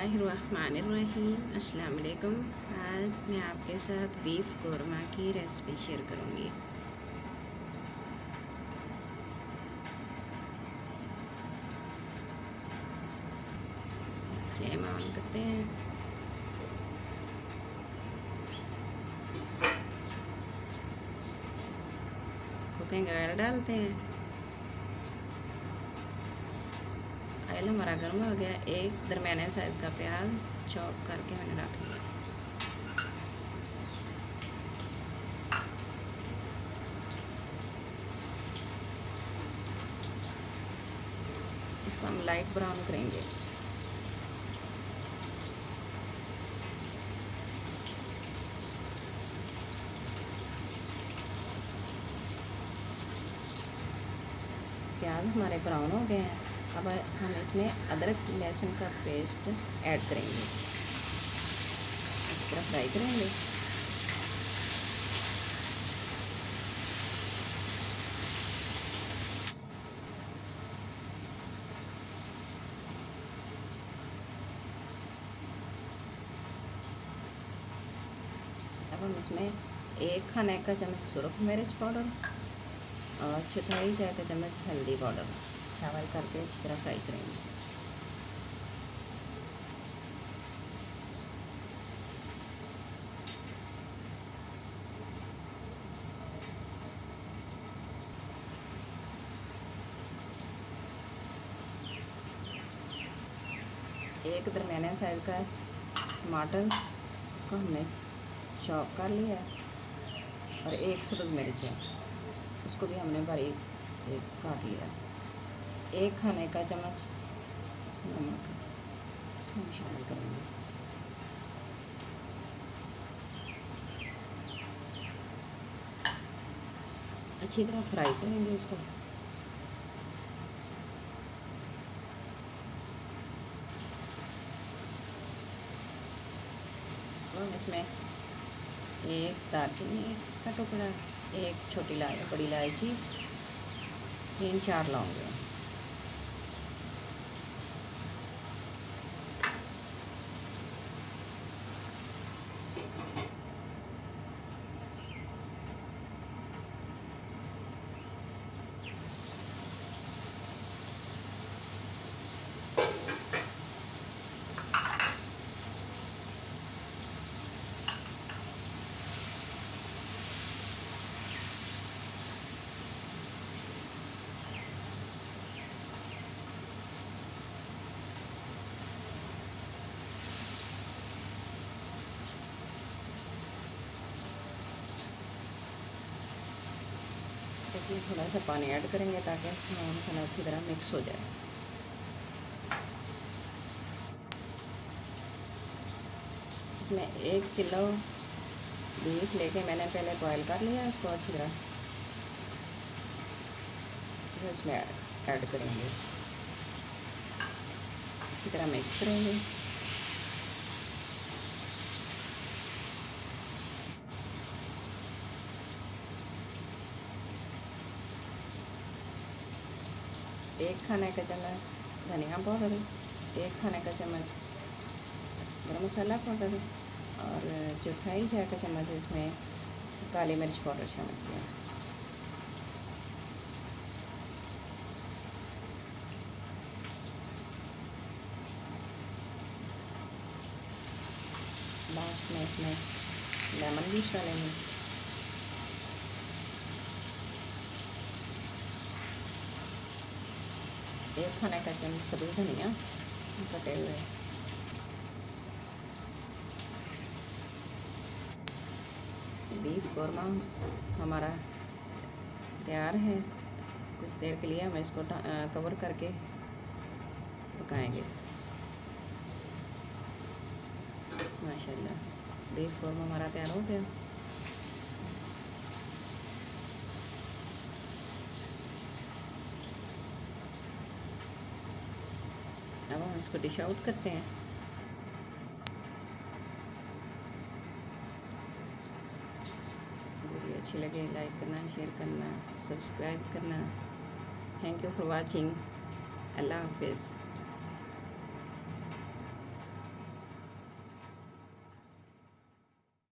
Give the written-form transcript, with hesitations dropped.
बिस्मिल्लाहिर्रहमानिर्रहीम। अस्सलाम वालेकुम। आज मैं आपके साथ बीफ कोरमा की रेसिपी शेयर करूंगी। फ्लेम ऑन करते हैं। कुकिंग ऑयल डालते हैं। ऑयल हमारा गर्म हो गया। एक दरमियाने साइज का प्याज चॉप करके मैंने रख लिया। इसको हम लाइट ब्राउन करेंगे। प्याज हमारे ब्राउन हो गए हैं। अब हम इसमें अदरक लहसुन का पेस्ट ऐड करेंगे। इस तरह फ्राई करेंगे। अब हम इसमें 1 खाने का चम्मच सुरख मिर्च पाउडर और चौथाई चाय का चम्मच हल्दी पाउडर शामिल करके अच्छी तरह फ्राई करेंगे। एक दरमियाने साइज का टमाटर, इसको हमने चॉप कर लिया और एक सब्ज़ मिर्च है, उसको भी हमने बारीक काट लिया। 1 खाने का चम्मच नमक इसमें शामिल करेंगे। अच्छी तरह फ्राई करेंगे इसको। और इसमें 1 दालचीनी का टुकड़ा, 1 छोटी बड़ी इलायची, 3-4 लौंग। इसमें थोड़ा सा पानी ऐड करेंगे ताकि मसाला अच्छी तरह मिक्स हो जाए। इसमें 1 किलो बीफ लेके मैंने पहले बॉयल कर लिया, इसको अच्छी तरह इसमें ऐड करेंगे। अच्छी तरह मिक्स करेंगे। एक खाने का चम्मच धनिया पाउडर, 1 खाने का चम्मच गरम मसाला पाउडर और चौथाई चाय का चम्मच इसमें काली मिर्च पाउडर शामिल किया। लास्ट में इसमें लेमन जूस डालेंगे। एक खाने का चम्मच सब्ज़ धनिया कटे हुए। बीफ कोरमा हमारा तैयार है। कुछ देर के लिए हम इसको कवर करके पकाएंगे। माशाल्लाह बीफ कोरमा हमारा तैयार हो गया। अब हम इसको डिश आउट करते हैं। वीडियो अच्छी लगे लाइक करना, शेयर करना, सब्सक्राइब करना। Thank you for watching. अल्लाह हाफिज़।